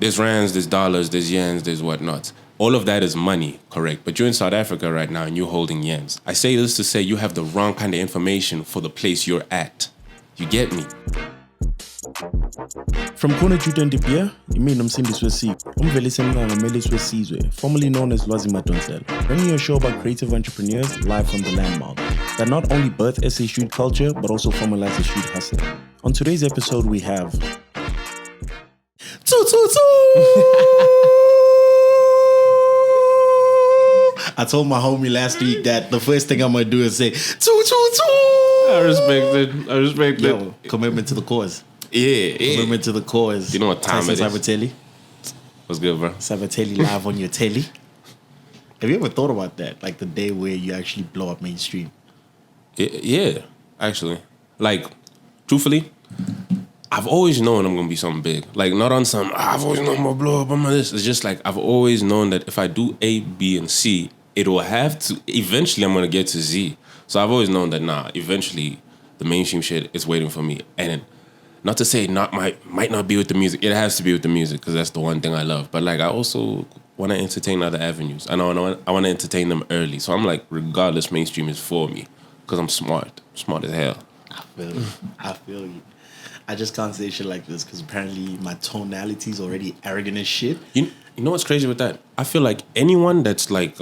there's rands, there's dollars, there's yens, there's whatnot. All of that is money, correct? But you're in South Africa right now and you're holding yens. I say this to say you have the wrong kind of information for the place you're at. You get me? From CNR JUTA DE BEER, imina umsindisi wesiko, umvelisi emnqangamelisi wesizwe, formerly known as Lwazi Madonsela, bringing you a show about creative entrepreneurs live from the landmark that not only birth SA street culture but also formalize the street hustle. On today's episode, we have I told my homie last week that the first thing I'm gonna do is say I respect it. Commitment to the cause. Yeah. Commitment to the cause. You know what time Tyson it is. Sybateli. What's good, bro? Sybateli live on your telly. Have you ever thought about that? Like the day where you actually blow up mainstream? Yeah, actually. Like, truthfully, I've always known I'm gonna be something big. Like, not on some, I've always known I'm gonna blow up on this. It's just like, I've always known that if I do A, B, and C, it will have to, eventually I'm gonna get to Z. So I've always known that, eventually the mainstream shit is waiting for me. And not to say might not be with the music. It has to be with the music because that's the one thing I love. But like, I also want to entertain other avenues. I want to entertain them early. So I'm like, regardless, mainstream is for me because I'm smart as hell. I feel you. I just can't say shit like this because apparently my tonality is already arrogant as shit. You know what's crazy with that? I feel like anyone that's like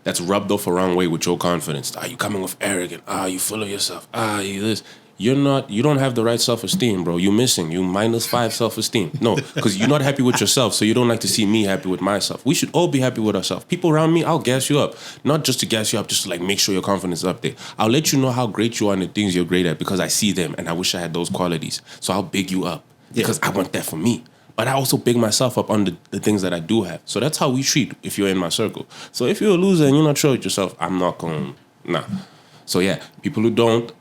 that's rubbed off a wrong way with your confidence. You coming off arrogant. You full of yourself. You this. You don't have the right self-esteem, bro. You're missing. You -5 self-esteem. No, because you're not happy with yourself, so you don't like to see me happy with myself. We should all be happy with ourselves. People around me, I'll gas you up. Not just to gas you up, just to like make sure your confidence is up there. I'll let you know how great you are and the things you're great at because I see them and I wish I had those qualities. So I'll big you up because I want that for me. But I also big myself up on the things that I do have. So that's how we treat if you're in my circle. So if you're a loser and you're not sure with yourself, I'm not going, nah. So yeah, people who don't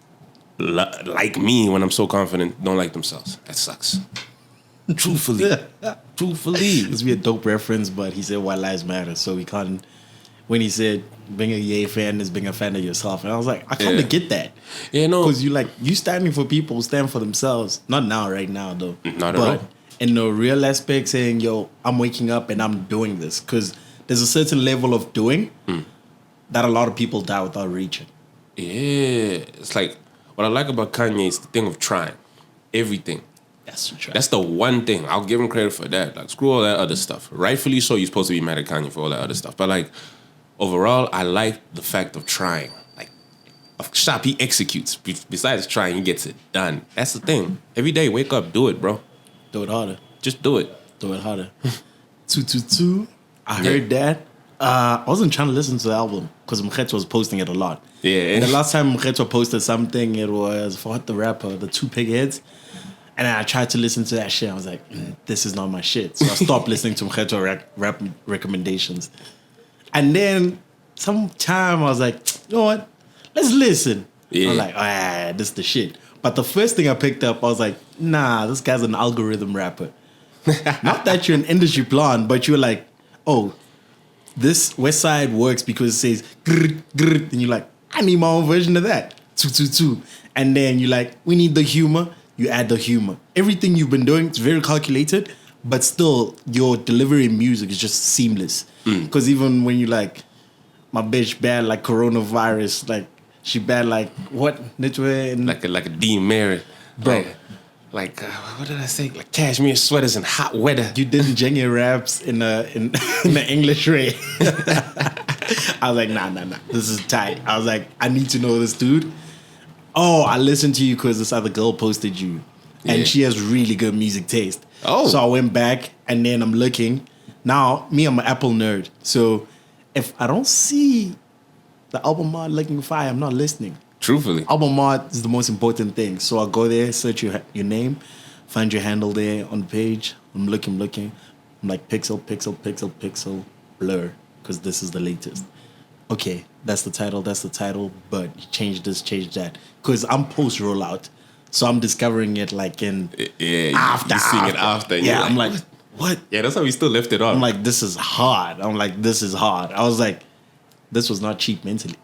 like me when I'm so confident don't like themselves. That sucks. Truthfully. This would be a dope reference, but he said white lives matter, so we can't. When he said being a Ye fan is being a fan of yourself, and I was like, I kind of get that. Yeah, no, because you standing for people who stand for themselves. Not now, right now though. Not at all. In the real aspect, saying, yo, I'm waking up and I'm doing this, because there's a certain level of doing that a lot of people die without reaching. Yeah, it's like. What I like about Kanye is the thing of trying. Everything. That's the one thing. I'll give him credit for that. Like, screw all that other stuff. Rightfully so, you're supposed to be mad at Kanye for all that other stuff. But, like, overall, I like the fact of trying. Like, shop, he executes. Besides trying, he gets it done. That's the thing. Every day, wake up, do it, bro. Do it harder. Just do it. Do it harder. 222. I heard that. I wasn't trying to listen to the album because Mkhetso was posting it a lot. Yeah. And the last time Mkhetso posted something, it was for what the rapper, the 2 Pig Heads. And I tried to listen to that shit. I was like, this is not my shit. So I stopped listening to Mkhetso rap recommendations. And then sometime I was like, you know what? Let's listen. Yeah. I was like, this is the shit. But the first thing I picked up, I was like, nah, this guy's an algorithm rapper. Not that you're an industry plant, but you're like, oh, this West Side works because it says grr, grr, and you're like, I need my own version of that. 222. And then you're like, we need the humor. You add the humor. Everything you've been doing, it's very calculated, but still your delivery in music is just seamless. Because even when you like, my bitch bad like coronavirus, like she bad like what? Like a demerit. Bro. Like what did I say? Like cashmere sweaters and hot weather. You did Jenny raps in the English way. I was like, nah. This is tight. I was like, I need to know this dude. Oh, I listened to you because this other girl posted you. And she has really good music taste. Oh. So I went back and then I'm looking. Now, I'm an Apple nerd. So if I don't see the album art looking fire, I'm not listening. Truthfully. Album art is the most important thing. So I'll go there, search your name, find your handle there on the page. I'm looking. I'm like pixel, blur, because this is the latest. Okay, that's the title, but you change this, change that. Because I'm post rollout, so I'm discovering it like in after. You're seeing it after. Yeah, I'm like, what? Yeah, that's how we still left it off. I'm like, this is hard. I was like, this was not cheap mentally.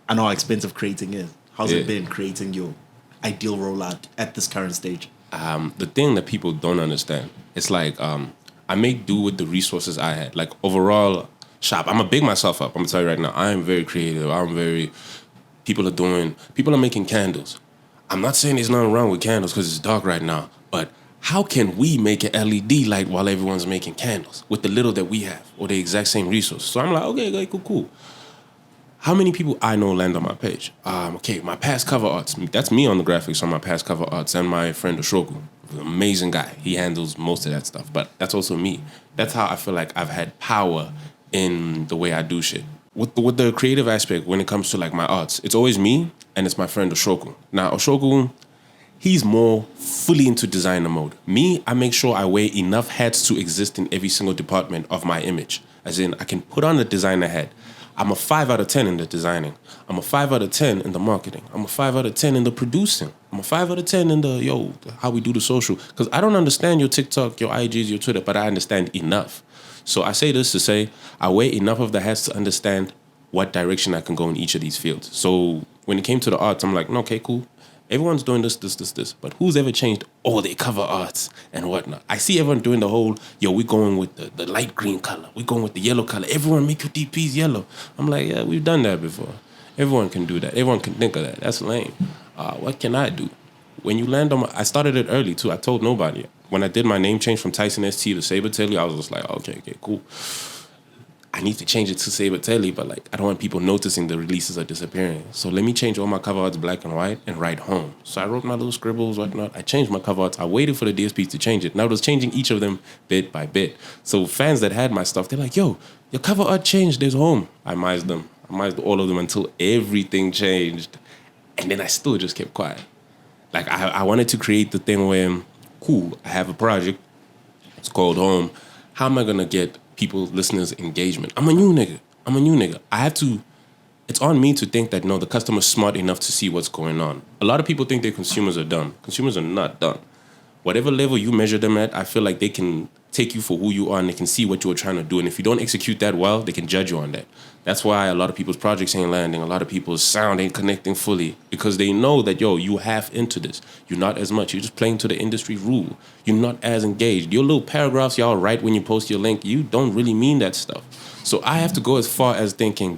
I know how expensive creating is. How's it been creating your ideal rollout at this current stage? The thing that people don't understand, it's like I make do with the resources I had. Like overall, shop. I'm gonna big myself up. I'm gonna tell you right now. I am very creative. People are making candles. I'm not saying there's nothing wrong with candles because it's dark right now, but how can we make an LED light while everyone's making candles with the little that we have or the exact same resources? So I'm like, okay, cool. How many people I know land on my page? Okay, my past cover arts. That's me on the graphics on my past cover arts, and my friend Oshoku, amazing guy. He handles most of that stuff, but that's also me. That's how I feel like I've had power in the way I do shit. With the creative aspect, when it comes to like my arts, it's always me and it's my friend Oshoku. Now Oshoku, he's more fully into designer mode. Me, I make sure I wear enough hats to exist in every single department of my image. As in, I can put on the designer hat. I'm a 5 out of 10 in the designing. I'm a 5 out of 10 in the marketing. I'm a 5 out of 10 in the producing. I'm a 5 out of 10 in how we do the social. Because I don't understand your TikTok, your IGs, your Twitter, but I understand enough. So I say this to say, I wear enough of the hats to understand what direction I can go in each of these fields. So when it came to the arts, I'm like, no, okay, cool. Everyone's doing this. But who's ever changed all their cover arts and whatnot? I see everyone doing the whole, we're going with the light green color. We're going with the yellow color. Everyone make your DPs yellow. I'm like, yeah, we've done that before. Everyone can do that. Everyone can think of that. That's lame. What can I do? When you land on I started it early too. I told nobody. When I did my name change from Tyson ST to Sybateli, I was just like, okay, cool. I need to change it to Sybateli, but like I don't want people noticing the releases are disappearing. So let me change all my cover arts black and white and write home. So I wrote my little scribbles, whatnot. I changed my cover arts. I waited for the DSPs to change it. And I was changing each of them bit by bit. So fans that had my stuff, they're like, yo, your cover art changed. There's home. I mized them. I mized all of them until everything changed. And then I still just kept quiet. Like I wanted to create the thing where, cool, I have a project. It's called Home. How am I going to get people, listeners, engagement? I'm a new nigga. It's on me to think that, no, the customer's smart enough to see what's going on. A lot of people think their consumers are dumb. Consumers are not dumb. Whatever level you measure them at, I feel like they can take you for who you are and they can see what you were trying to do. And if you don't execute that well, they can judge you on that. That's why a lot of people's projects ain't landing. A lot of people's sound ain't connecting fully because they know that, you half into this. You're not as much. You're just playing to the industry rule. You're not as engaged. Your little paragraphs y'all write when you post your link, you don't really mean that stuff. So I have to go as far as thinking,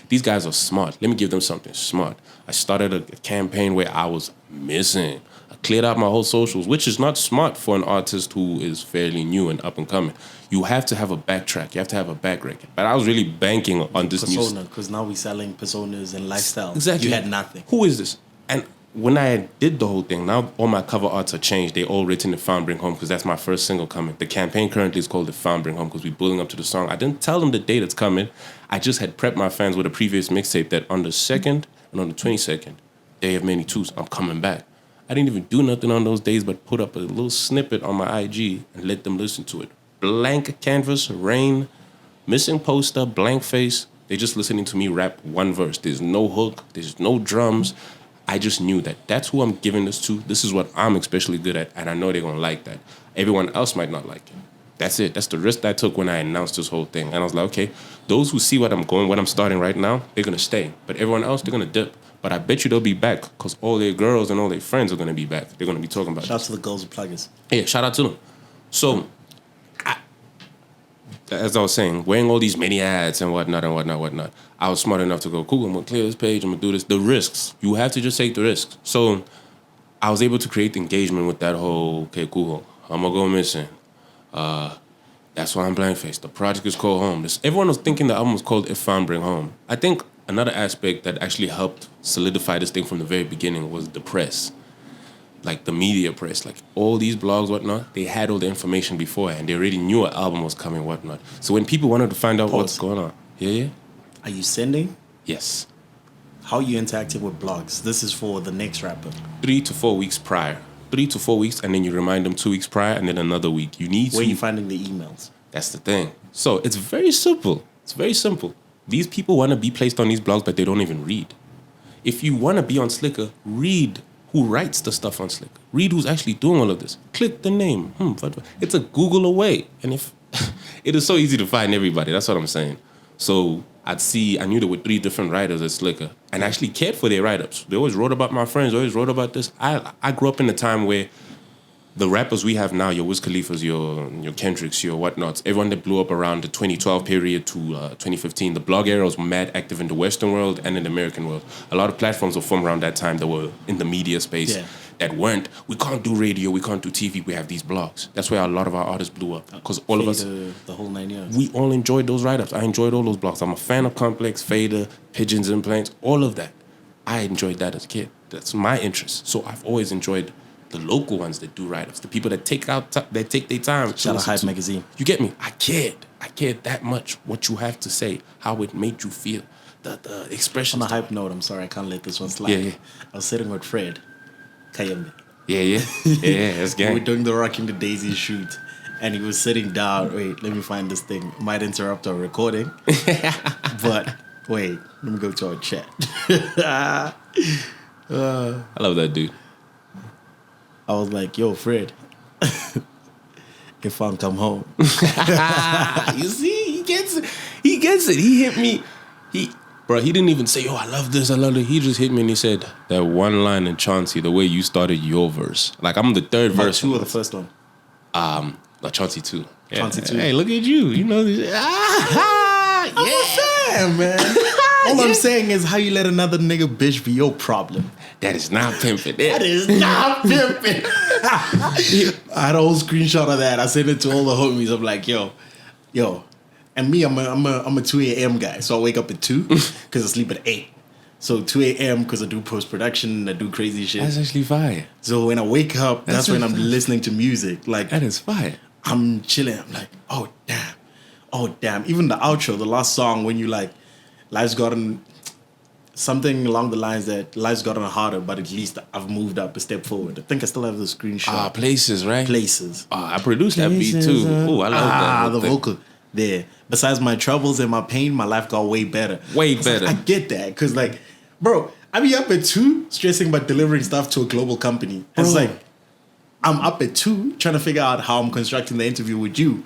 these guys are smart. Let me give them something smart. I started a campaign where I was missing. I cleared out my whole socials, which is not smart for an artist who is fairly new and up and coming. You have to have a backtrack. You have to have a back record. But I was really banking on this persona, because now we're selling personas and lifestyle. Exactly. You had nothing. Who is this? And when I did the whole thing, now all my cover arts are changed. They're all written in Found Bring Home because that's my first single coming. The campaign currently is called The Found Bring Home because we're building up to the song. I didn't tell them the date it's coming. I just had prepped my fans with a previous mixtape that on the 2nd and on the 22nd, Day of Many Twos, I'm coming back. I didn't even do nothing on those days but put up a little snippet on my IG and let them listen to it. Blank canvas, rain, missing poster, blank face. They're just listening to me rap one verse. There's no hook. There's no drums. I just knew that that's who I'm giving this to. This is what I'm especially good at, and I know they're going to like that. Everyone else might not like it. That's it. That's the risk I took when I announced this whole thing. And I was like, okay, those who see what I'm starting right now, they're going to stay. But everyone else, they're going to dip. But I bet you they'll be back because all their girls and all their friends are going to be back. They're going to be talking about it. Shout out to the girls and pluggers. Yeah, shout out to them. So, as I was saying, wearing all these mini ads and whatnot, I was smart enough to go, cool, I'm going to clear this page, I'm going to do this. The risks. You have to just take the risks. So, I was able to create engagement with that whole, okay, cool, I'm going to go missing. That's why I'm blank-faced. The project is called Home. Everyone was thinking the album was called If Found Bring Home. I think another aspect that actually helped solidify this thing from the very beginning was the press. Like the media press, like all these blogs, whatnot, they had all the information beforehand. They already knew an album was coming, whatnot. So when people wanted to find out what's going on, yeah? Are you sending? Yes. How are you interacting with blogs? This is for the next rapper. 3 to 4 weeks prior. 3 to 4 weeks, and then you remind them 2 weeks prior, and then another week. Where are you finding the emails? That's the thing. So it's very simple. It's very simple. These people want to be placed on these blogs, but they don't even read. If you want to be on Slicker, read who writes the stuff on Slicker. Read who's actually doing all of this. Click the name. It's a Google away. And if it is so easy to find everybody. That's what I'm saying. So I knew there were 3 different writers at Slicker and I actually cared for their write-ups. They always wrote about my friends, always wrote about this. I grew up in a time where the rappers we have now, your Wiz Khalifas, your Kendricks, your whatnots, everyone that blew up around the 2012 period to 2015, the blog era was mad active in the Western world and in the American world. A lot of platforms were formed around that time that were in the media space that weren't, we can't do radio, we can't do TV, we have these blogs. That's where a lot of our artists blew up. Because all of us, the whole 9 years. we all enjoyed those write-ups. I enjoyed all those blogs. I'm a fan of Complex, Fader, Pigeons and Planes, all of that. I enjoyed that as a kid. That's my interest. So I've always enjoyed the local ones that do write-ups, the people that take their time. Shout out Hype Magazine. You get me? I cared that much what you have to say, how it made you feel, the expression. On a hype note, I'm sorry, I can't let this one slide. Yeah. I was sitting with Fred Kayembe. Yeah, that's gang. We were doing the Rocking the Daisy shoot, and he was sitting down. Wait, let me find this thing. Might interrupt our recording, but wait, let me go to our chat. I love that dude. I was like, yo, Fred, if I come home. You see, he gets it. He hit me. He didn't even say, oh, I love this, I love it. He just hit me and he said, that one line in Chauncey, the way you started your verse. Like, I'm the third verse. Two or the first one? Chauncey 2. Yeah. Chauncey 2. Hey, look at you. You know this. Yeah, man. All I'm saying is how you let another nigga bitch be your problem. That is not pimping. That is not pimping. I had a whole screenshot of that. I sent it to all the homies. I'm like, yo. And me, I'm a 2 a.m. guy. So I wake up at 2 because I sleep at 8. So 2 a.m. because I do post-production, I do crazy shit. That's actually fire. So when I wake up, that's when I'm listening to music. Like, that is fire. I'm chilling. I'm like, oh, damn. Even the outro, the last song, when you like, life's gotten something along the lines that life's gotten harder, but at least I've moved up a step forward. I think I still have the screenshot. Places, right? Places. I produced that beat too. Oh, I love that. The vocal there. Besides my troubles and my pain, my life got way better. Way better. Like, I get that. Because, like, bro, I be up at 2 stressing about delivering stuff to a global company. It's like, I'm up at 2 trying to figure out how I'm constructing the interview with you.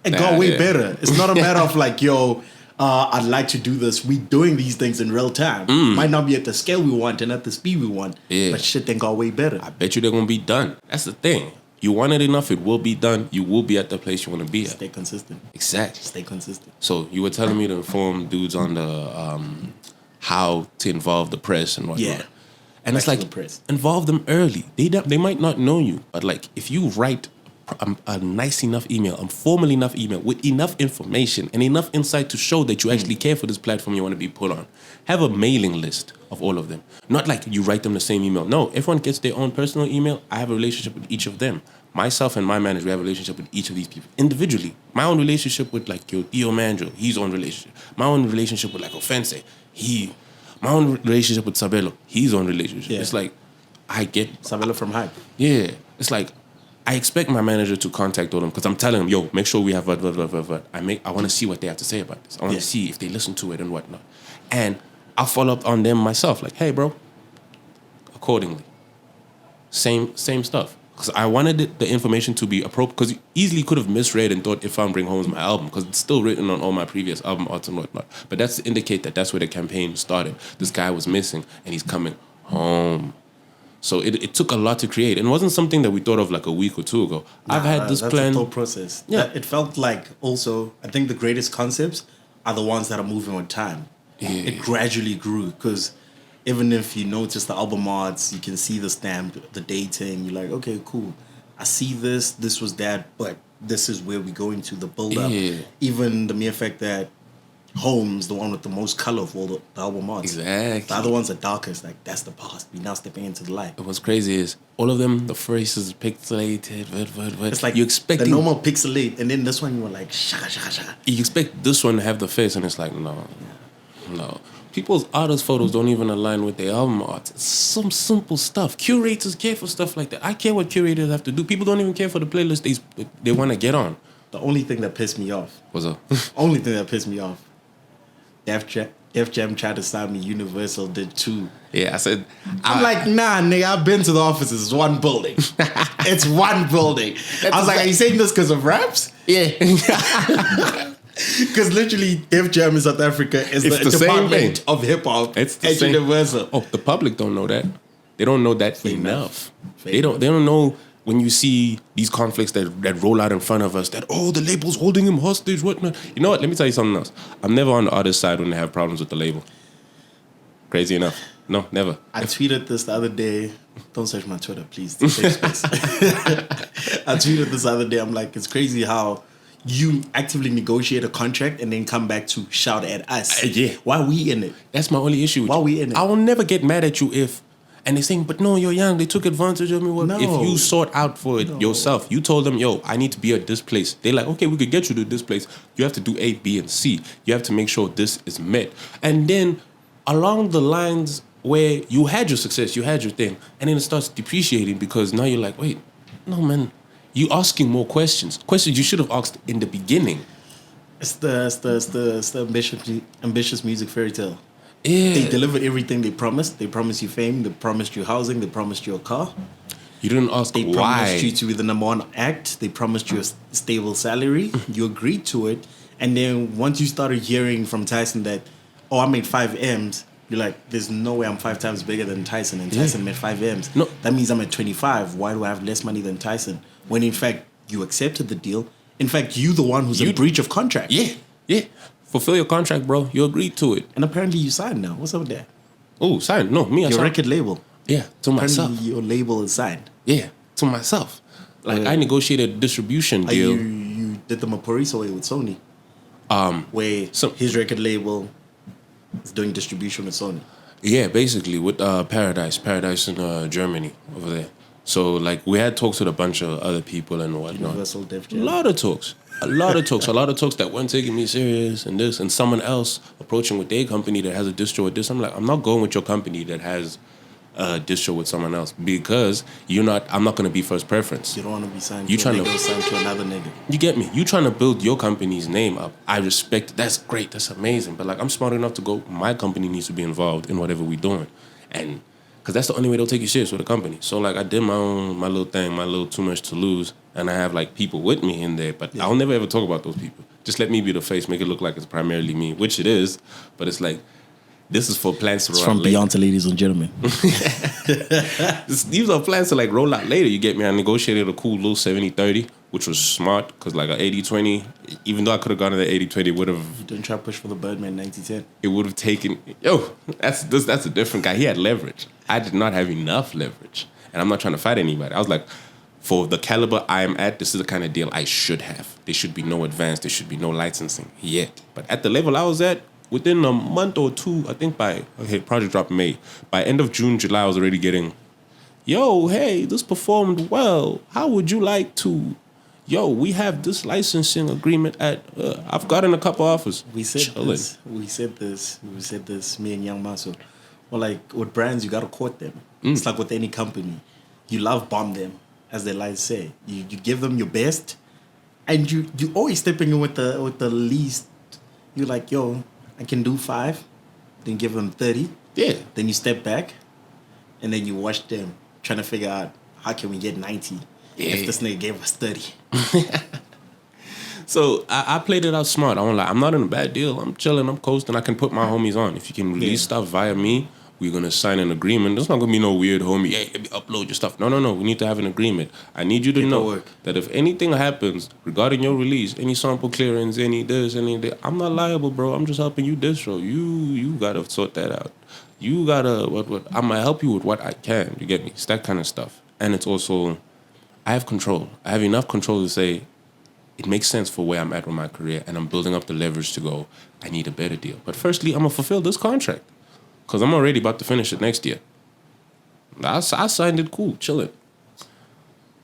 It got way better. It's not a matter of like, yo, I'd like to do this. We doing these things in real time. Might not be at the scale we want and at the speed we want. Yeah. But shit then got way better. I bet you they're going to be done. That's the thing. You want it enough, it will be done. You will be at the place you want to be at. Stay consistent. Exactly. Stay consistent. So you were telling me to inform dudes on the how to involve the press and whatnot. Yeah. And it's like, involve them early. They might not know you, but like if you write a nice enough email, a formal enough email with enough information and enough insight to show that you actually care for this platform you want to be put on. Have a mailing list of all of them. Not like you write them the same email. No, everyone gets their own personal email. I have a relationship with each of them. Myself and my manager, we have a relationship with each of these people individually. My own relationship with like your Theo Mandro, his own relationship. My own relationship with like Offense, my own relationship with Sabelo, his own relationship. Yeah. It's like, I get... Sabelo from Hype. Yeah. It's like, I expect my manager to contact all them because I'm telling them, yo, make sure we have what. I want to see what they have to say about this. I want to see if they listen to it and whatnot. And I'll follow up on them myself. Like, hey, bro, accordingly. Same stuff. Because I wanted the information to be appropriate. Because you easily could have misread and thought If I Bring Home is my album. Because it's still written on all my previous album arts and whatnot. But that's to indicate that that's where the campaign started. This guy was missing and he's coming home. So it took a lot to create. And it wasn't something that we thought of like a week or two ago. I've had this plan. That's a thought process. Yeah. It felt like also, I think the greatest concepts are the ones that are moving with time. Yeah. It gradually grew because even if you notice the album arts, you can see the stamp, the dating. You're like, okay, cool. I see this was that, but this is where we're going to, the build-up. Yeah. Even the mere fact that Home's the one with the most color of all the album arts. Exactly. The other ones are darkest. Like, that's the past. We're now stepping into the light. What's crazy is all of them, the phrases pixelated. It's like you expect the normal pixelate, and then this one you were like, shaka. You expect this one to have the face, and it's like, no. People's artist photos don't even align with their album art. It's some simple stuff. Curators care for stuff like that. I care what curators have to do. People don't even care for the playlist they want to get on. The only thing that pissed me off. What's up? Only thing that pissed me off. Def Jam tried to sign me. Universal did too. Yeah, I said... I'm like, nah, nigga, I've been to the offices. It's one building. It's one building. I was like, are you saying this because of raps? Yeah. Because literally, Def Jam in South Africa is the department of hip-hop. It's the same. Universal. Oh, the public don't know that. They don't know that enough. They don't know... when you see these conflicts that roll out in front of us, that, oh, the label's holding him hostage, whatnot. You know what? Let me tell you something else. I'm never on the artist side when they have problems with the label. Crazy enough. No, never. I tweeted this the other day. Don't search my Twitter, please. It's a safe space. I tweeted this the other day. I'm like, it's crazy how you actively negotiate a contract and then come back to shout at us. Yeah. Why are we in it? That's my only issue. Why we in it? I will never get mad at you if... And they're saying, but no, you're young. They took advantage of me. What? No. If you sort out for it yourself, you told them, yo, I need to be at this place. They're like, okay, we could get you to this place. You have to do A, B, and C. You have to make sure this is met. And then along the lines where you had your success, you had your thing, and then it starts depreciating because now you're like, wait, no, man. You asking more questions. Questions you should have asked in the beginning. It's the ambitious music fairy tale. Yeah. They delivered everything they promised. They promised you fame. They promised you housing. They promised you a car. You didn't ask They why. promised you to be the number one act. They promised you a stable salary. You agreed to it. And then once you started hearing from Tyson that, oh, I made 5 M's, you're like, there's no way I'm 5 times bigger than Tyson. And Tyson made 5 M's. No. That means I'm at 25. Why do I have less money than Tyson? When in fact, you accepted the deal. In fact, you the one who's in breach of contract. Yeah. Fulfill your contract, bro. You agreed to it. And apparently you signed now. What's up with that? Oh, signed. No, me, I Your signed. record label. Yeah, to myself. Apparently your label is signed. Yeah, to myself. Like, I negotiated a distribution deal. You did the Maporisa way with Sony. Where so- his record label is doing distribution with Sony. Yeah, basically, with Paradise in Germany over there. So, like, we had talks with a bunch of other people and whatnot. Universal Def A Jam. lot of talks. A lot of talks that weren't taking me serious and this. And someone else approaching with their company that has a distro with this. I'm like, I'm not going with your company that has a distro with someone else because I'm not going to be first preference. You don't want to be signed You to a tryna- nigga signed to another nigga. You get me? You trying to build your company's name up. I respect it. That's great. That's amazing. But, like, I'm smart enough to go, my company needs to be involved in whatever we're doing. And because that's the only way they'll take you serious with a company. So, like, I did my little thing, my little too much to lose. And I have, like, people with me in there. But I'll never ever talk about those people. Just let me be the face. Make it look like it's primarily me, which it is. But it's like, this is for plans to roll out From later. Beyonce, ladies and gentlemen. These are plans to, like, roll out later. You get me? I negotiated a cool little 70-30, which was smart. Because, like, an 80-20, even though I could have gone to the 80-20, would have... You didn't try to push for the Birdman 90-10. It would have taken... Yo, that's a different guy. He had leverage. I did not have enough leverage. And I'm not trying to fight anybody. I was like, for the caliber I am at, this is the kind of deal I should have. There should be no advance. There should be no licensing yet. But at the level I was at, within a month or two, I think project dropped May. By end of June, July, I was already getting, yo, hey, this performed well. How would you like to... Yo, we have this licensing agreement at... I've gotten a couple offers. We said this, me and Young Maso. Well, like, with brands, you got to court them. It's like with any company. You love bomb them, as they like to say. You give them your best, and you always stepping in with the least. You're like, yo, I can do 5. Then give them 30. Yeah. Then you step back, and then you watch them trying to figure out how can we get 90 if this nigga gave us 30. So I played it out smart. I won't lie. I'm not in a bad deal. I'm chilling. I'm coasting. I can put my homies on. If you can release stuff via me, we're going to sign an agreement. There's not going to be no weird homie, hey, let me upload your stuff. No. We need to have an agreement. I need you to know that if anything happens regarding your release, any sample clearance, any this, any that, I'm not liable, bro. I'm just helping you distro. You got to sort that out. You got to, I'm going to help you with what I can. You get me? It's that kind of stuff. And it's also, I have control. I have enough control to say, it makes sense for where I'm at with my career, and I'm building up the leverage to go, I need a better deal. But firstly, I'm going to fulfill this contract. Because I'm already about to finish it next year. I signed it cool, chilling.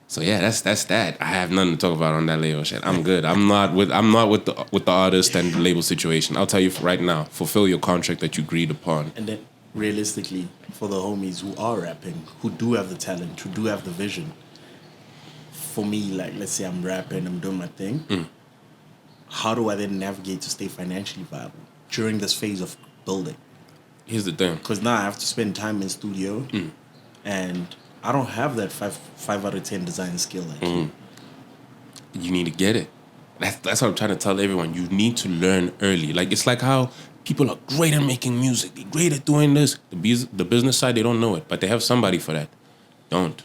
So yeah, that's that. I have nothing to talk about on that label shit. I'm good. I'm not with the artist and the label situation. I'll tell you right now, fulfill your contract that you agreed upon. And then realistically, for the homies who are rapping, who do have the talent, who do have the vision, for me, like, let's say I'm rapping, I'm doing my thing, how do I then navigate to stay financially viable during this phase of building? Here's the thing. Because now I have to spend time in studio, and I don't have that 5 out of 10 design skill like you. You need to get it. That's what I'm trying to tell everyone. You need to learn early. Like, it's like how people are great at making music. They're great at doing this. The business side, they don't know it, but they have somebody for that. Don't.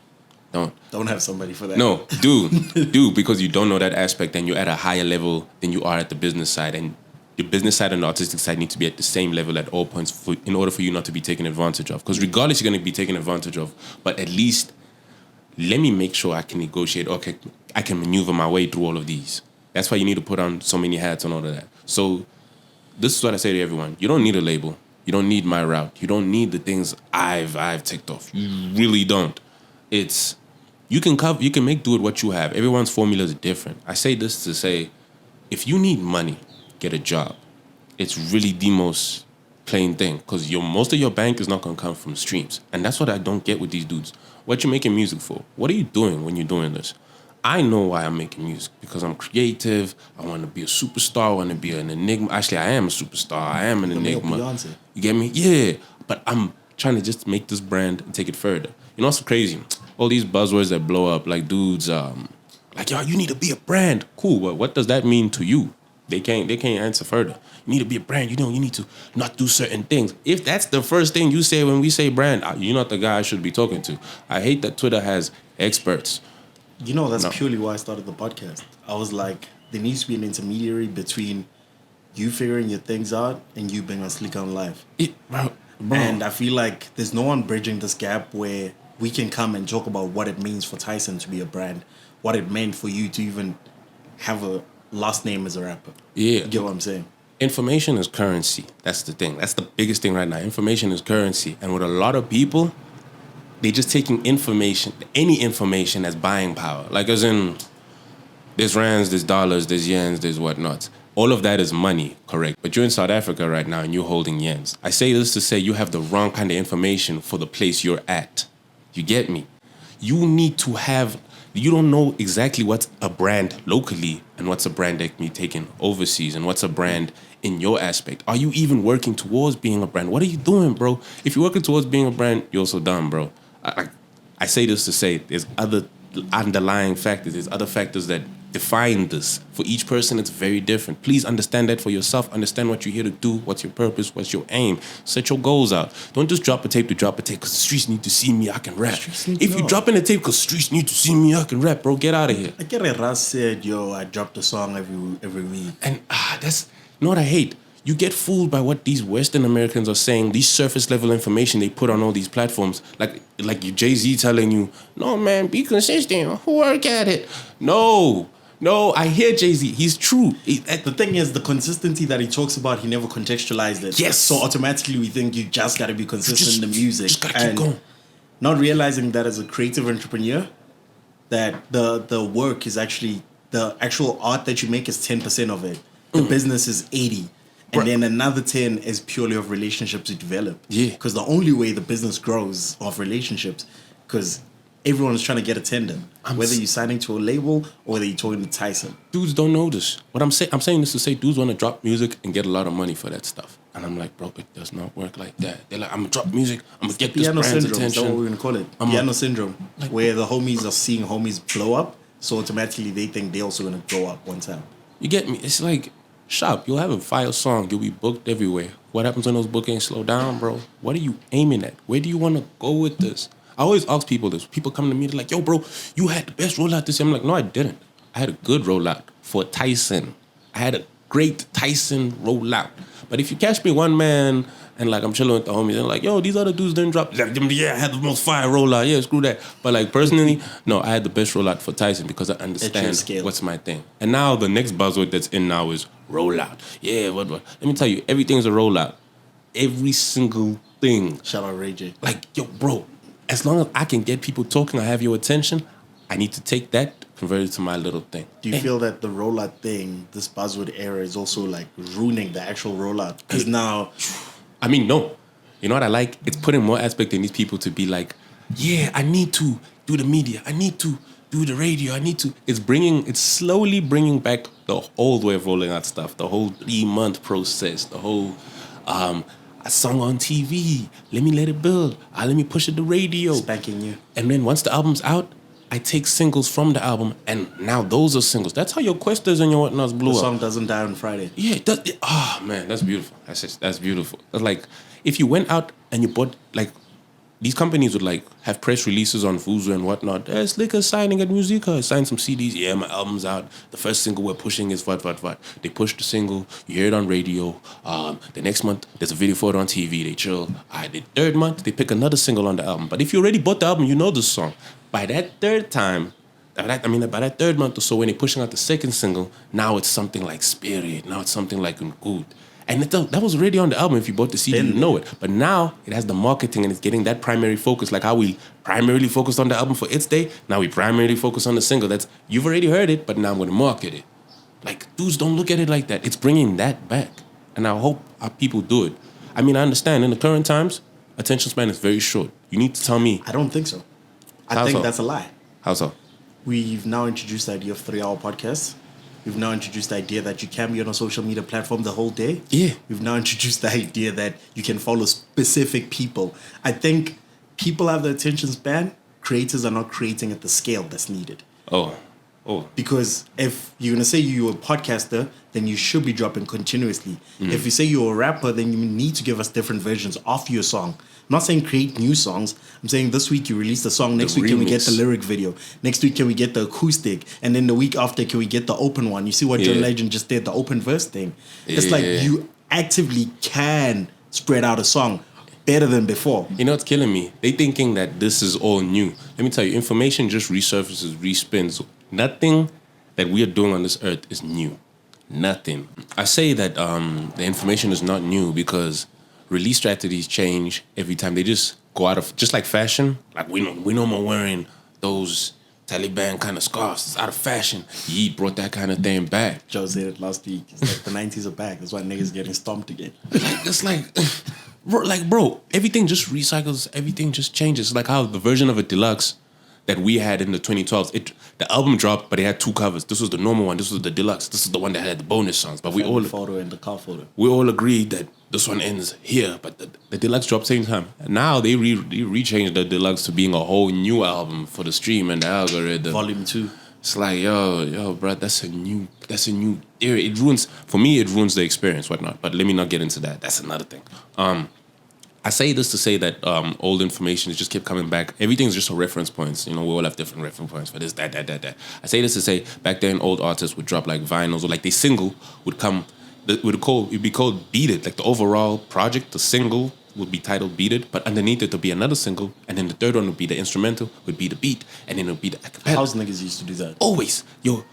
Don't have somebody for that. No, do because you don't know that aspect and you're at a higher level than you are at the business side, and the business side and the artistic side need to be at the same level at all points in order for you not to be taken advantage of. Because regardless, you're going to be taken advantage of, but at least let me make sure I can negotiate. Okay, I can maneuver my way through all of these. That's why you need to put on so many hats and all of that. So this is what I say to everyone: you don't need a label. You don't need my route. You don't need the things I've ticked off. You really don't. It's you can make do with what you have. Everyone's formula is different. I say this to say, if you need money, get a job. It's really the most plain thing, because most of your bank is not gonna come from streams, and that's what I don't get with these dudes. What you making music for? What are you doing when you're doing this? I know why I'm making music, because I'm creative. I want to be a superstar. I want to be an enigma. Actually, I am a superstar. I am an enigma. Beyonce. You get me? Yeah. But I'm trying to just make this brand and take it further. You know what's crazy? All these buzzwords that blow up, like dudes, like, yo, you need to be a brand. Cool, but what does that mean to you? They can't answer further. You need to be a brand. You need to not do certain things. If that's the first thing you say when we say brand, you're not the guy I should be talking to. I hate that Twitter has experts. You know, that's purely why I started the podcast. I was like, there needs to be an intermediary between you figuring your things out and you being on Slick on Live. Bro. And I feel like there's no one bridging this gap where we can come and talk about what it means for Tyson to be a brand, what it meant for you to even have a last name as a rapper. Yeah. You get what I'm saying? Information is currency. That's the thing. That's the biggest thing right now. Information is currency. And with a lot of people, they're just taking information, any information, as buying power. Like, as in, there's rands, there's dollars, there's yens, there's whatnot. All of that is money, correct? But you're in South Africa right now and you're holding yens. I say this to say you have the wrong kind of information for the place you're at. You get me? You need to have, you don't know exactly what's a brand locally and what's a brand that can be taken overseas and what's a brand in your aspect. Are you even working towards being a brand? What are you doing, bro? If you're working towards being a brand, you're also done, bro. I say this to say there's other underlying factors. There's other factors that define this. For each person, it's very different. Please understand that for yourself. Understand what you're here to do. What's your purpose? What's your aim? Set your goals out. Don't just drop a tape to drop a tape because the streets need to see me, I can rap. If you're dropping a tape because streets need to see me, I can rap, bro, get out of here. I get it. Ras said, yo, I dropped a song every week. And that's, you know what I hate? You get fooled by what these Western Americans are saying, these surface level information they put on all these platforms. Like Jay-Z telling you, no, man, be consistent, work at it. No, I hear Jay-Z. He's true. The thing is, the consistency that he talks about, he never contextualized it. Yes. So automatically we think you just got to be consistent in the music. Just got to keep going. Not realizing that as a creative entrepreneur, that the work is actually, the actual art that you make is 10% of it. The business is 80%. And then another 10 is purely of relationships you develop. Yeah. Because the only way the business grows off relationships, because everyone's trying to get attendance. Whether you're signing to a label or whether you're talking to Tyson. Dudes don't know this. What I'm saying this to say dudes want to drop music and get a lot of money for that stuff. And I'm like, bro, it does not work like that. They're like, I'm going to drop music. I'm going to get this Piano brand's syndrome, attention. that's what we're going to call it. Piano syndrome. Where the homies are seeing homies blow up, so automatically they think they're also going to blow up one time. You get me? It's like, shop, you'll have a fire song. You'll be booked everywhere. What happens when those bookings slow down, bro? What are you aiming at? Where do you want to go with this? I always ask people this. People come to me, they're like, yo, bro, you had the best rollout this year. I'm like, no, I didn't. I had a good rollout for Tyson. I had a great Tyson rollout. But if you catch me one man and like I'm chilling with the homies and like, yo, these other dudes didn't drop. Yeah, I had the most fire rollout. Yeah, screw that. But like personally, no, I had the best rollout for Tyson because I understand what's my thing. And now the next buzzword that's in now is rollout. Yeah, what? Let me tell you, everything's a rollout. Every single thing. Shout out Ray J. Like, yo, bro, as long as I can get people talking, I have your attention, I need to take that, convert it to my little thing. Do you feel that the rollout thing, this buzzword era, is also like ruining the actual rollout? Because now... I mean, no. You know what I like? It's putting more aspect in these people to be like, yeah, I need to do the media. I need to do the radio. I need to... It's slowly bringing back the old way of rolling out stuff. The whole 3-month process. The whole... a song on TV. Let it build. Let me push it to radio. Spanking you. And then once the album's out, I take singles from the album, and now those are singles. That's how your Questas and your whatnots blew up. The song doesn't die on Friday. Yeah, it does. Man, that's beautiful. That's beautiful. That's like, if you went out and you bought, like, these companies would like have press releases on Vuzu and whatnot. Slicker signing at Musica, sign some CDs. Yeah, my album's out. The first single we're pushing is what. They push the single, you hear it on radio. The next month, there's a video for it on TV. They chill. The third month, they pick another single on the album. But if you already bought the album, you know the song. By that third time, by that third month or so, when they're pushing out the second single, now it's something like Spirit. Now it's something like Good. And that was already on the album. If you bought the CD, you know it. But now it has the marketing and it's getting that primary focus. Like how we primarily focused on the album for its day, now we primarily focus on the single. You've already heard it, but now I'm going to market it. Like, dudes don't look at it like that. It's bringing that back. And I hope our people do it. I mean, I understand in the current times, attention span is very short. You need to tell me. I don't think so. I think that's a lie. How so? We've now introduced the idea of 3-hour podcasts. We've now introduced the idea that you can be on a social media platform the whole day. Yeah. We've now introduced the idea that you can follow specific people. I think people have the attention span. Creators are not creating at the scale that's needed. Oh. Because if you're going to say you're a podcaster, then you should be dropping continuously. If you say you're a rapper, then you need to give us different versions of your song. I'm not saying create new songs. I'm saying this week you release the song. Next week, can we get the lyric video? Next week, can we get the acoustic? And then the week after, can we get the open one? You see what John Legend just did, the open verse thing. It's like you actively can spread out a song better than before. You know what's killing me? They thinking that this is all new. Let me tell you, information just resurfaces, respins. Nothing that we are doing on this earth is new. Nothing. I say that the information is not new because release strategies change every time. They just go out of, just like fashion. Like we no more wearing those Taliban kind of scarves. It's out of fashion. Yeet brought that kind of thing back. Joe said it last week. It's like the 90s are back. That's why niggas getting stomped again. Bro, everything just recycles. Everything just changes. Like how the version of a deluxe that we had in the 2012s, the album dropped, but it had two covers. This was the normal one. This was the deluxe. This is the one that had the bonus songs. But we all photo and the car photo. We all agreed that this one ends here, but the deluxe dropped same time. And now they re-changed the deluxe to being a whole new album for the stream and the algorithm. Volume 2. It's like, yo, bro, that's a new era. It ruins the experience, whatnot. But let me not get into that. That's another thing. I say this to say that old information has just kept coming back. Everything's just a reference points. You know, we all have different reference points for this, that. I say this to say back then old artists would drop like vinyls or like they single would come. It'd be called Beat It. Like the overall project, the single would be titled Beat It, but underneath it would be another single, and then the third one would be the instrumental, would be the beat, and then it would be the acapella. House niggas used to do that. Always. Your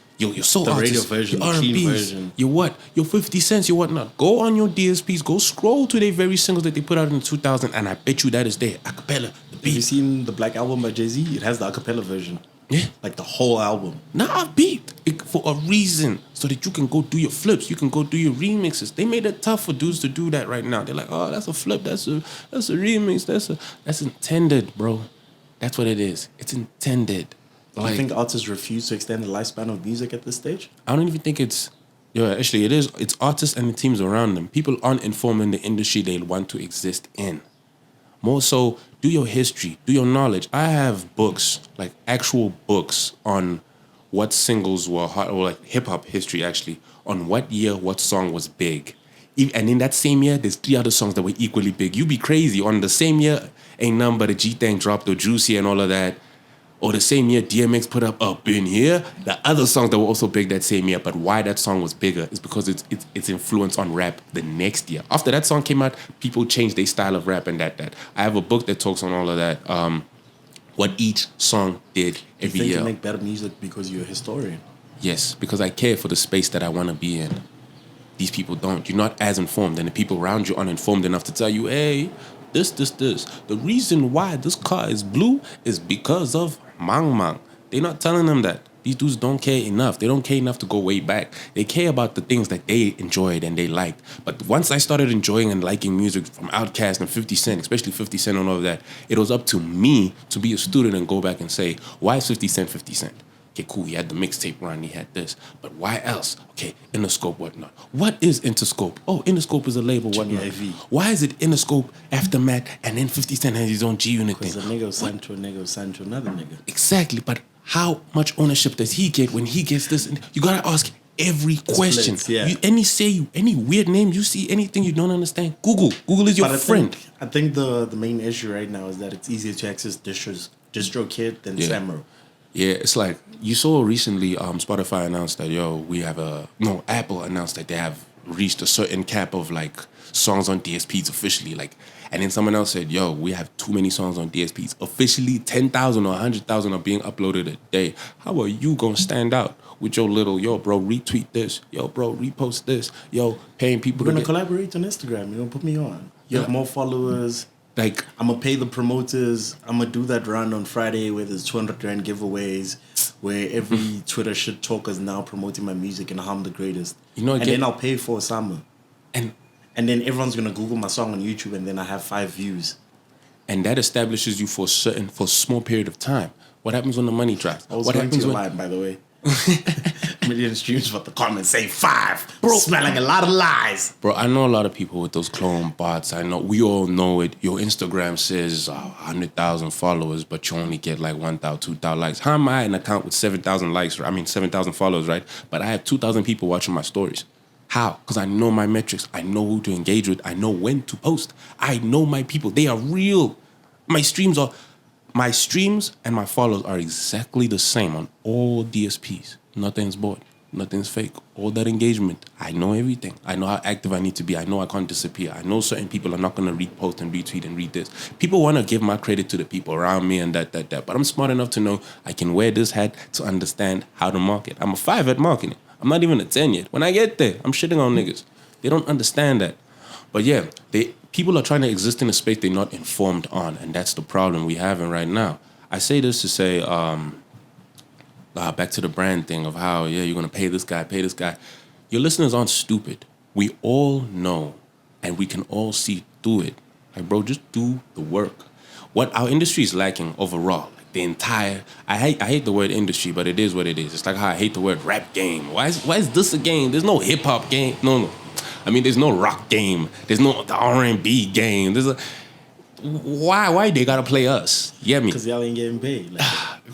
soul the artists, radio version, your the clean R&Bs, version. your what? Your 50 cents, your whatnot. Go on your DSPs, go scroll to their very singles that they put out in 2000, and I bet you that is there. Acapella, the beat. Have you seen the Black Album by Jay-Z? It has the acapella version. Yeah. Like the whole album. Nah, beat it for a reason, so that you can go do your flips, you can go do your remixes. They made it tough for dudes to do that right now. They're like, oh, that's a flip, that's a remix, that's intended, bro. That's what it is. It's intended. Do you think artists refuse to extend the lifespan of music at this stage? I don't even think it's... Yeah, actually, it is. It's artists and the teams around them. People aren't informed in the industry they want to exist in. More so, do your history, do your knowledge. I have books, like actual books on what singles were hot, or like hip-hop history, actually, on what year, what song was big. And in that same year, there's 3 other songs that were equally big. You be crazy. On the same year, Ain't Nothing But a G-Thang dropped, or Juicy and all of that. Or the same year DMX put Up In Here, the other songs that were also big that same year. But why that song was bigger is because its influence on rap the next year. After that song came out, people changed their style of rap and that. I have a book that talks on all of that. What each song did every year. You make better music because you're a historian? Yes, because I care for the space that I want to be in. These people don't. You're not as informed, and the people around you aren't informed enough to tell you, hey, this. The reason why this car is blue is because of Mang. They're not telling them that. These dudes don't care enough. They don't care enough to go way back. They care about the things that they enjoyed and they liked. But once I started enjoying and liking music from Outkast and 50 Cent, especially 50 Cent and all of that, it was up to me to be a student and go back and say, why is 50 Cent 50 Cent? Okay, cool, he had the mixtape run, he had this. But why else? Okay, Interscope, whatnot. What is Interscope? Oh, Interscope is a label, whatnot. Why is it Interscope, Aftermath, and then 50 Cent has his own G-Unit thing? Because a nigga signed to a nigga signed to another nigga. Exactly, but how much ownership does he get when he gets this? You gotta ask every question. yeah. Any weird name you see, anything you don't understand, Google. Google is your friend. I think the main issue right now is that it's easier to access DistroKid than Samro. Yeah, it's like you saw recently. Spotify announced that Apple announced that they have reached a certain cap of like songs on DSPs officially. Like, and then someone else said, "Yo, we have too many songs on DSPs officially. 10,000 or 100,000 are being uploaded a day. How are you gonna stand out with your little bro? Retweet this, bro, repost this, paying people We're to gonna collaborate on Instagram. You're gonna put me on. You have more followers. Like, I'm gonna pay the promoters. I'm gonna do that run on Friday where there's 200 grand giveaways, where every Twitter shit talker is now promoting my music and how I'm the greatest. Then I'll pay for Osama. And then everyone's gonna Google my song on YouTube, and then I have 5 views. And that establishes you for a small period of time. What happens when the money drops? What happens when line, by the way? Million streams, but the comments say 5. Bro, smelling a lot of lies. Bro, I know a lot of people with those clone bots. I know we all know it. Your Instagram says 100,000 followers, but you only get like 1,000, 2,000 likes. How am I an account with 7,000 likes? I mean 7,000 followers, right? But I have 2,000 people watching my stories. How? Because I know my metrics. I know who to engage with. I know when to post. I know my people. They are real. My streams and my followers are exactly the same on all DSPs. Nothing's bought. Nothing's fake. All that engagement. I know everything. I know how active I need to be. I know I can't disappear. I know certain people are not going to repost and retweet and read this. People want to give my credit to the people around me and that. But I'm smart enough to know I can wear this hat to understand how to market. I'm a 5 at marketing. I'm not even a 10 yet. When I get there, I'm shitting on niggas. They don't understand that. But yeah, people are trying to exist in a space they're not informed on, and that's the problem we having right now. I say this to say, back to the brand thing of how, you're going to pay this guy. Your listeners aren't stupid. We all know, and we can all see through it. Like, bro, just do the work. What our industry is lacking overall, like the entire, I hate the word industry, but it is what it is. It's like how I hate the word rap game. Why is this a game? There's no hip hop game. No. I mean, there's no rock game. There's no the R&B game. Why they gotta play us? You get me? Because y'all ain't getting paid. Like.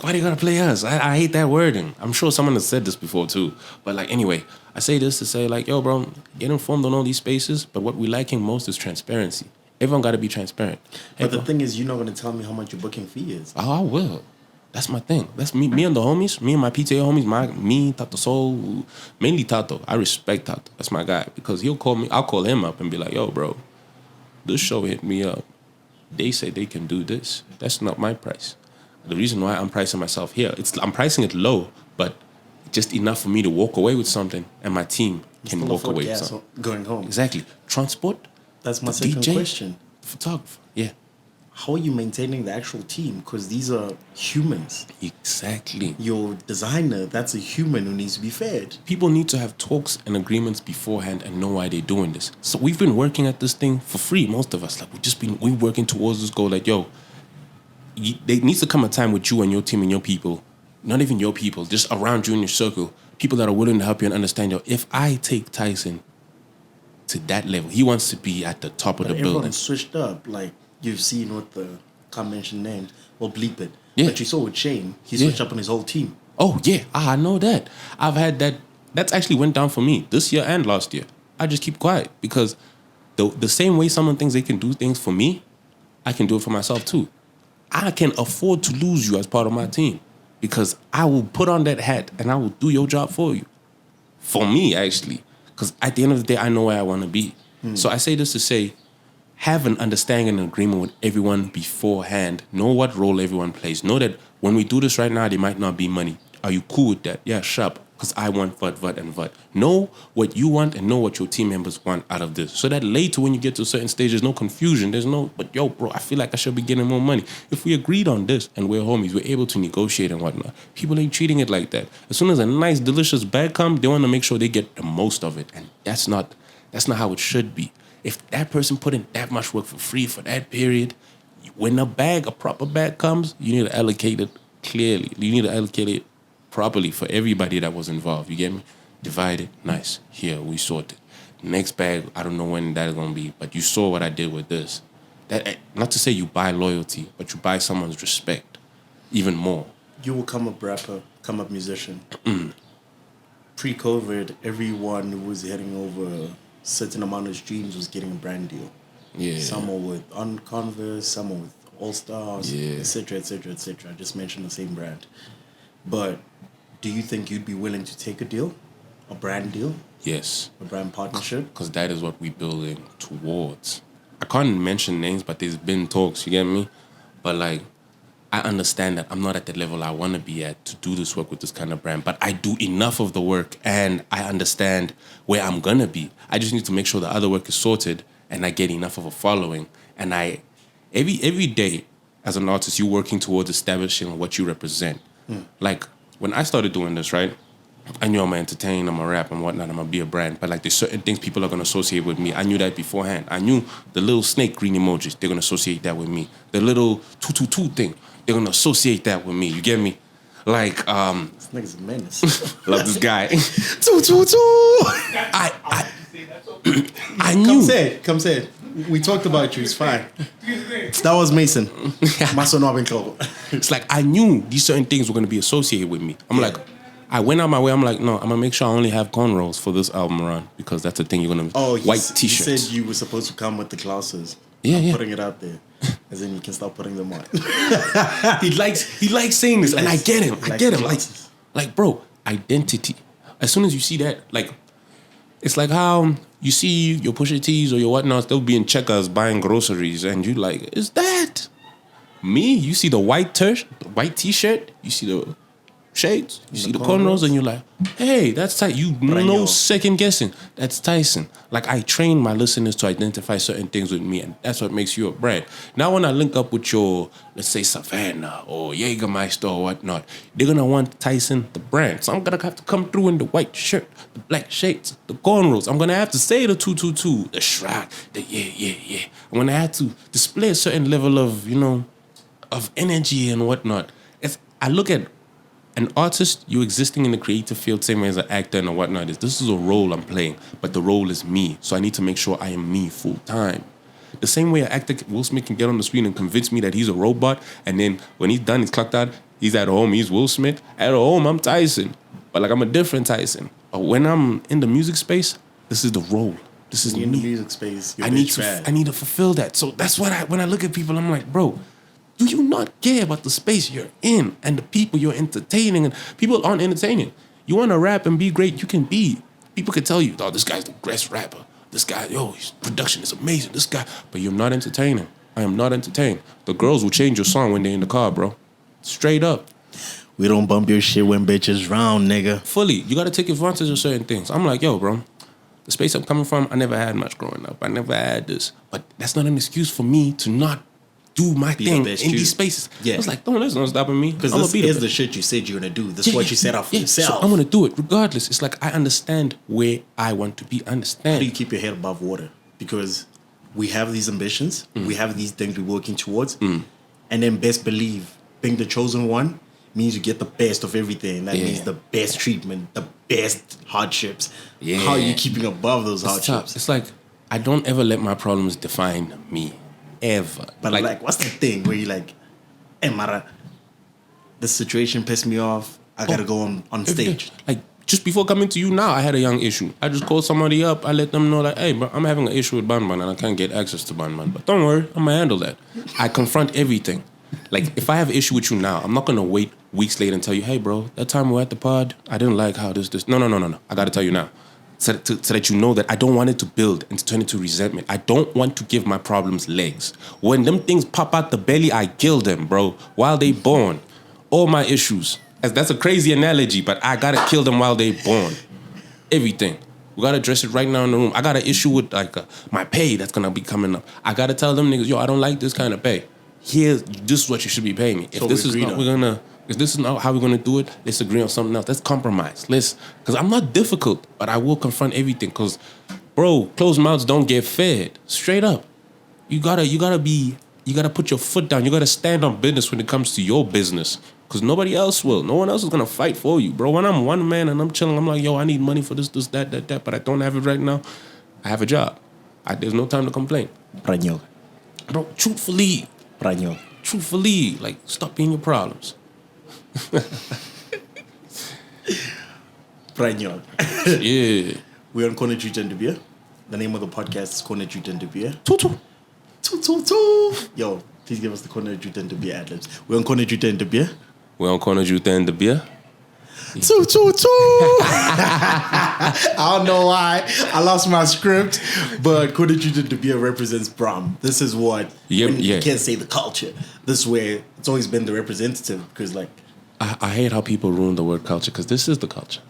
Why they gotta play us? I hate that wording. I'm sure someone has said this before too. But like, anyway, I say this to say like, yo, bro, get informed on all these spaces. But what we're lacking most is transparency. Everyone gotta be transparent. But the thing is, you're not gonna tell me how much your booking fee is. Oh, I will. That's my thing. That's me and the homies, me and my PTA homies, me, Tato Soul, mainly Tato. I respect Tato. That's my guy. Because he'll call me, I'll call him up and be like, yo, bro, this show hit me up. They say they can do this. That's not my price. The reason why I'm pricing myself here, I'm pricing it low, but just enough for me to walk away with something and my team can walk away with something. Going home. Exactly. Transport. That's my second DJ, question. Photographer. Yeah. How are you maintaining the actual team? Because these are humans. Exactly. Your designer, that's a human who needs to be fed. People need to have talks and agreements beforehand and know why they're doing this. So we've been working at this thing for free, most of us. Like we're working towards this goal. Like, yo, there needs to come a time with you and your team and your people, not even your people, just around you in your circle, people that are willing to help you and understand, yo, if I take Tyson to that level, he wants to be at the top of the building. Everyone switched up, like, you've seen with the, can't mention names, we'll bleep it. Yeah. But you saw with Shane, he switched up on his whole team. Oh, yeah. I know that. I've had that. That's actually went down for me this year and last year. I just keep quiet because the same way someone thinks they can do things for me, I can do it for myself too. I can afford to lose you as part of my team because I will put on that hat and I will do your job for you. For me, actually. Because at the end of the day, I know where I want to be. So I say this to say, have an understanding and agreement with everyone beforehand. Know what role everyone plays. Know that when we do this right now, there might not be money. Are you cool with that? Yeah, sharp. Because I want VUT, and VUT. Know what you want and know what your team members want out of this. So that later when you get to a certain stage, there's no confusion. But yo, bro, I feel like I should be getting more money. If we agreed on this and we're homies, we're able to negotiate and whatnot. People ain't treating it like that. As soon as a nice, delicious bag comes, they want to make sure they get the most of it. And that's not how it should be. If that person put in that much work for free for that period, when a proper bag comes, you need to allocate it clearly. You need to allocate it properly for everybody that was involved. You get me? Divide it. Nice. Here, we sorted. Next bag, I don't know when that's going to be, but you saw what I did with this. That, not to say you buy loyalty, but you buy someone's respect even more. You will come up rapper, come up musician. pre-COVID, everyone who was heading over a certain amount of streams was getting a brand deal. Yeah. Some were with on Converse, some were with All Stars, Yeah. etc., etc., etc. I just mentioned the same brand. But do you think you'd be willing to take a deal, a brand deal, Yes. a brand partnership? Because that is what we're building towards. I can't mention names, but there's been talks, you get me? But like, I understand that I'm not at the level I want to be at to do this work with this kind of brand, but I do enough of the work and I understand where I'm going to be. I just need to make sure the other work is sorted and I get enough of a following. And every day as an artist, you're working towards establishing what you represent. Like, when I started doing this, right, I knew I'm gonna entertain, I'm gonna rap and whatnot, I'm gonna be a brand. But like, there's certain things people are gonna associate with me. I knew that beforehand. I knew the little snake green emojis, they're gonna associate that with me. The little 222 thing, they're gonna associate that with me. You get me? Like, This nigga's a menace. love this guy. 222. I knew. Come say it. We talked about you. It's fine. That was Mason. Maso no abenhloko. It's like I knew these certain things were gonna be associated with me. I'm like, I went out my way. I'm like, no, I'm gonna make sure I only have cornrows for this album run because that's the thing you're gonna. White t-shirts. You said you were supposed to come with the glasses. Yeah, I'm yeah. putting it out there, as in you can start putting them on. He likes saying this, and I get him. I get him. glasses. Like, bro, identity. As soon as you see that, like, it's like how you see your Pusha T's or your whatnots, they'll be in Checkers buying groceries, and you like, is that me? You see the white t-shirt, you see the shades, you see the cornrows, and you're like, hey, that's Tyson. You no second guessing. That's Tyson. Like, I train my listeners to identify certain things with me, and that's what makes you a brand. Now, when I link up with your, let's say, Savannah or Jägermeister or whatnot, they're gonna want Tyson, the brand. So I'm gonna have to come through in the white shirt, the black shades, the cornrows. I'm gonna have to say the 222, the shrag, the yeah. I'm gonna have to display a certain level of, of energy and whatnot. I look at an artist, you existing in the creative field, same way as an actor and whatnot, this is a role I'm playing, but the role is me. So I need to make sure I am me full time. The same way an actor, Will Smith, can get on the screen and convince me that he's a robot, and then when he's done, he's clocked out, he's at home, he's Will Smith. At home, I'm Tyson. But like, I'm a different Tyson. But when I'm in the music space, this is the role. This is in me. the music space. I need to fulfill that. So that's what when I look at people, I'm like, bro, do you not care about the space you're in and the people you're entertaining? And people aren't entertaining. You want to rap and be great, you can be. People can tell you, oh, this guy's the best rapper. This guy, his production is amazing. This guy, but you're not entertaining. I am not entertained. The girls will change your song when they're in the car, bro. Straight up. We don't bump your shit when bitches round, nigga. Fully. You got to take advantage of certain things. I'm like, yo, bro, the space I'm coming from, I never had much growing up. I never had this. But that's not an excuse for me to not do my thing in these spaces. Yeah. I was like, that's not stopping me. Because this is the shit you said you're going to do. This is what you set out for yourself. So I'm going to do it regardless. It's like, I understand where I want to be. I understand. How do you keep your head above water? Because we have these ambitions. We have these things we're working towards. And then best believe, being the chosen one means you get the best of everything. That means the best treatment, the best hardships. Yeah. How are you keeping above those hardships? It's like, I don't ever let my problems define me. Ever. But like, what's the thing where you're like, hey, Mara, this situation pissed me off. I gotta go on stage. Like, just before coming to you now, I had a young issue. I just called somebody up. I let them know, like, hey, bro, I'm having an issue with Ban and I can't get access to Ban. But don't worry, I'm gonna handle that. I confront everything. Like, if I have an issue with you now, I'm not gonna wait weeks later and tell you, hey, bro, that time we were at the pod, I didn't like how this. No. I gotta tell you now. So that you know that I don't want it to build and to turn into resentment. I don't want to give my problems legs. When them things pop out the belly, I kill them, bro, while they born. All my issues. That's a crazy analogy, but I gotta kill them while they born. Everything. We gotta address it right now in the room. I got an issue with my pay that's gonna be coming up. I gotta tell them niggas, yo, I don't like this kind of pay. This is what you should be paying me. If this is not how we're gonna do it, let's agree on something else. Let's compromise. Because I'm not difficult, but I will confront everything. Because, bro, closed mouths don't get fed. Straight up. You gotta put your foot down. You gotta stand on business when it comes to your business. Because nobody else will. No one else is gonna fight for you, bro. When I'm one man and I'm chilling, I'm like, yo, I need money for this, that, but I don't have it right now. I have a job. There's no time to complain. Pranyo. Bro, truthfully, stop being your problems. Pranyon. Yeah. We're on Corner JUTA DE BEER. The name of the podcast is Corner JUTA DE BEER. Tutu. Yo, please give us the Corner JUTA DE BEER ad-libs. We're on Corner JUTA DE BEER. We're on Corner JUTA DE BEER. I don't know why I lost my script, but Corner JUTA DE BEER represents BRAAM. This is what you can't say the culture. This is where it's always been the representative because, like, I hate how people ruin the word culture because this is the culture.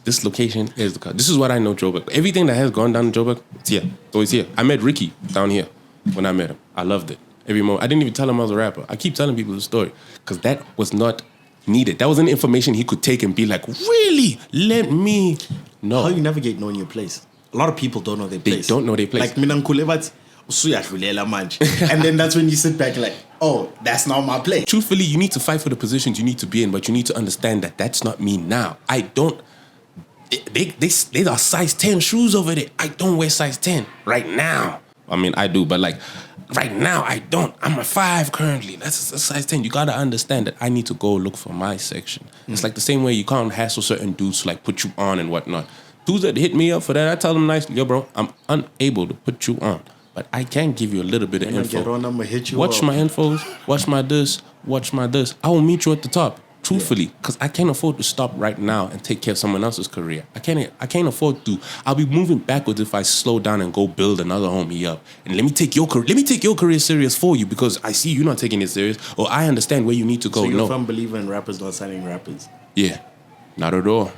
This location is the culture. This is what I know Joburg. Everything that has gone down in Joburg, it's here. It's always here. I met Ricky down here when I met him. I loved it. Every moment. I didn't even tell him I was a rapper. I keep telling people the story because that was not needed. That wasn't information he could take and be like, really? Let me know. How you navigate knowing your place? A lot of people don't know their place. They don't know their place. Like, Minankulevat, and then that's when you sit back and like, oh, that's not my place. Truthfully, you need to fight for the positions you need to be in, but you need to understand that that's not me now. I don't. They are size 10 shoes over there. I don't wear size 10 right now. I mean, I do, but like right now, I don't. I'm a 5 currently. That's a size 10. You gotta understand that I need to go look for my section. It's like the same way you can't hassle certain dudes to like put you on and whatnot. Dudes that hit me up for that, I tell them nicely, yo, bro, I'm unable to put you on. But I can give you a little bit of info. Get on, I'ma hit you watch up. my infos, watch my this, watch my this. I will meet you at the top, truthfully, because I can't afford to stop right now and take care of someone else's career. I can't afford to. I'll be moving backwards if I slow down and go build another homie up. And let me take your career serious for you because I see you not taking it serious, or I understand where you need to go. So you're a firm believer in rappers not signing rappers? Yeah, not at all.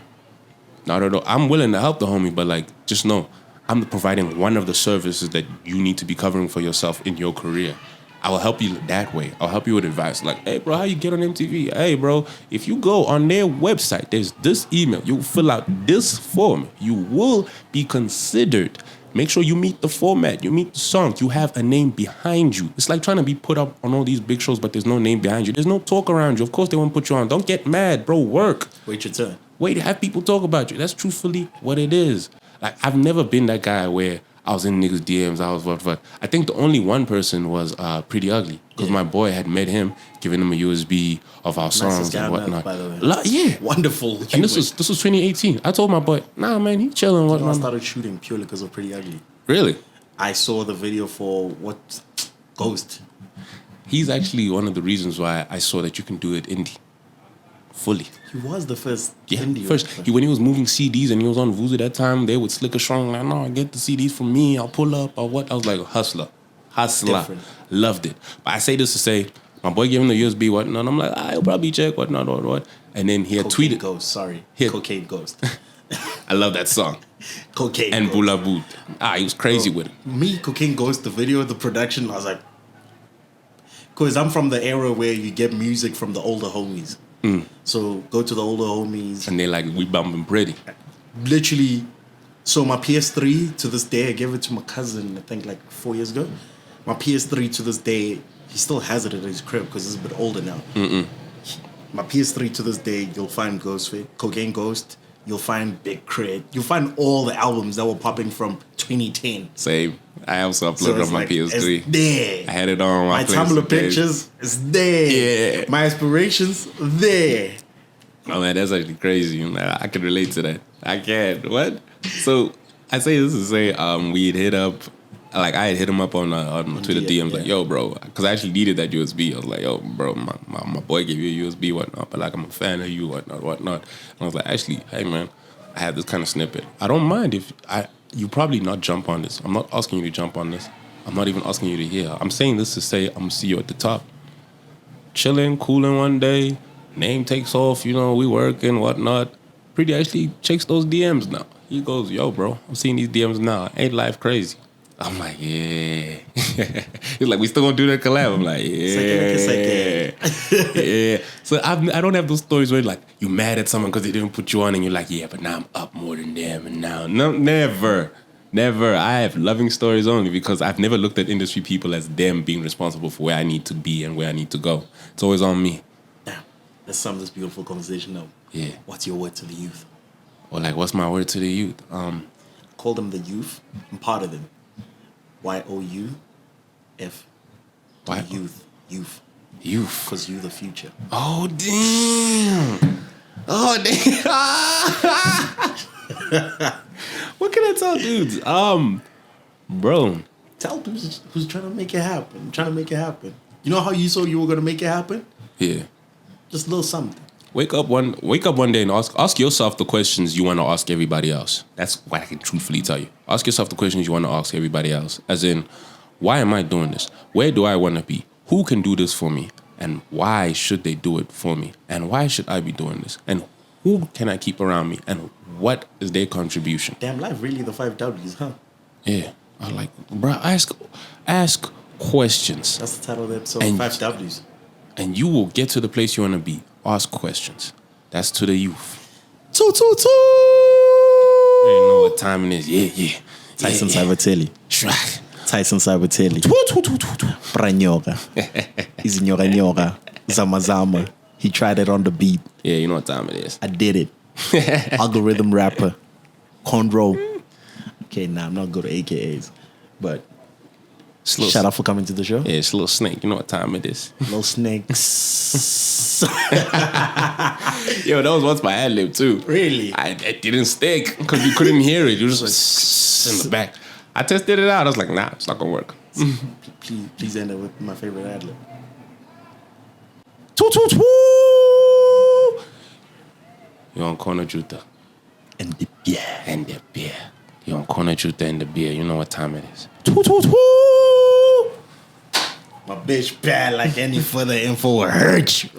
Not at all. I'm willing to help the homie, but like, just know, I'm providing one of the services that you need to be covering for yourself in your career. I will help you that way. I'll help you with advice. Like, hey, bro, how you get on MTV? Hey, bro, if you go on their website, there's this email. You fill out this form. You will be considered. Make sure you meet the format. You meet the songs. You have a name behind you. It's like trying to be put up on all these big shows, but there's no name behind you. There's no talk around you. Of course they won't put you on. Don't get mad, bro. Work. Wait your turn. Wait, have people talk about you. That's truthfully what it is. Like, I've never been that guy where I was in niggas' DMs, I was what. I think the only one person was Pretty Ugly, because my boy had met him, giving him a USB of our songs and whatnot. By the way. Yeah. Wonderful. And this was 2018. I told my boy, nah, man, he chilling. I started shooting purely because of Pretty Ugly. Really? I saw the video for Ghost. He's actually one of the reasons why I saw that you can do it indie. Fully. He was the first indie. First, when he was moving CDs and he was on Vuzi that time, they would Slicker Strong, like, no, get the CDs from me, I'll pull up, or what. I was like, hustler. Different. Loved it. But I say this to say, my boy gave him the USB, whatnot, and I'm like, he'll probably check, whatnot, what. And then he had tweeted. Cocaine Ghost. I love that song. Cocaine and Ghost. Bula Boot. He was crazy with it. Me, Cocaine Ghost, the video, the production, I was like, because I'm from the era where you get music from the older homies. So go to the older homies. And they're like, we bumping pretty. Literally, so my PS3 to this day, I gave it to my cousin, I think like 4 years ago. My PS3 to this day, he still has it at his crib because it's a bit older now. My PS3 to this day, you'll find Cocaine Ghost, you'll find Big Crit, you'll find all the albums that were popping from 2010. Same. I also uploaded on my PS3. It's there. I had it on my Tumblr pictures, it's there. Yeah. My inspirations, there. Oh man, that's actually crazy. I can relate to that. I can. What? So I say this to say, we'd hit up, like I had hit him up on Twitter DMs, like, yo, bro, because I actually needed that USB. I was like, yo, bro, my boy gave you a USB, whatnot, but like I'm a fan of you, whatnot. And I was like, actually, hey man, I had this kind of snippet. I don't mind if you probably not jump on this. I'm not asking you to jump on this. I'm not even asking you to hear. I'm saying this to say I'm gonna see you at the top. Chilling, cooling one day, name takes off, we work and whatnot. Pretty actually checks those DMs now. He goes, yo, bro, I'm seeing these DMs now. Ain't life crazy? I'm like, yeah. He's like, we still gonna do that collab? I'm like, yeah. Yeah. So I don't have those stories where like you mad at someone because they didn't put you on and you're like, yeah, but now I'm up more than them and now. No, never. I have loving stories only because I've never looked at industry people as them being responsible for where I need to be and where I need to go. It's always on me. Damn. Let's sum this beautiful conversation up. Yeah. What's your word to the youth? Or like, what's my word to the youth? Call them the youth. I'm part of them. YOUF. Why? Youth. Youth. Because you the future. Oh, damn. Oh, what can I tell dudes? Bro. Tell dudes who's trying to make it happen. I'm trying to make it happen. You know how you said you were gonna make it happen? Yeah. Just a little something. Wake up one day and ask yourself the questions you want to ask everybody else. That's what I can truthfully tell you. Ask yourself the questions you want to ask everybody else. As in, why am I doing this? Where do I want to be? Who can do this for me? And why should they do it for me? And why should I be doing this? And who can I keep around me? And what is their contribution? Damn, life really the 5 W's, huh? Yeah. I like, bro, ask questions. That's the title of the episode, And 5 W's. And you will get to the place you want to be. Ask questions. That's to the youth. Toot, toot, toot. You know what time it is. Yeah. Tyson Sybateli. Shrek. Tyson Sybateli. Branyoga. He's nyoga. Zama. He tried it on the beat. Yeah, you know what time it is. I did it. Algorithm rapper. Conro. Okay, I'm not good at AKAs. But shout out for coming to the show. Yeah, it's a little snake. You know what time it is. Little snakes. Yo, that was once my ad-lib too. Really? It didn't stick because you couldn't hear it. You just like in the back. I tested it out. I was like, nah, it's not going to work. Please end it with my favorite ad-lib. Toot, toot, toot. You're on Corner Juta. And the beer. And the beer. You're on Corner Juta and the beer. You know what time it is. Toot, toot, toot. My bitch bad, like any further info will hurt you.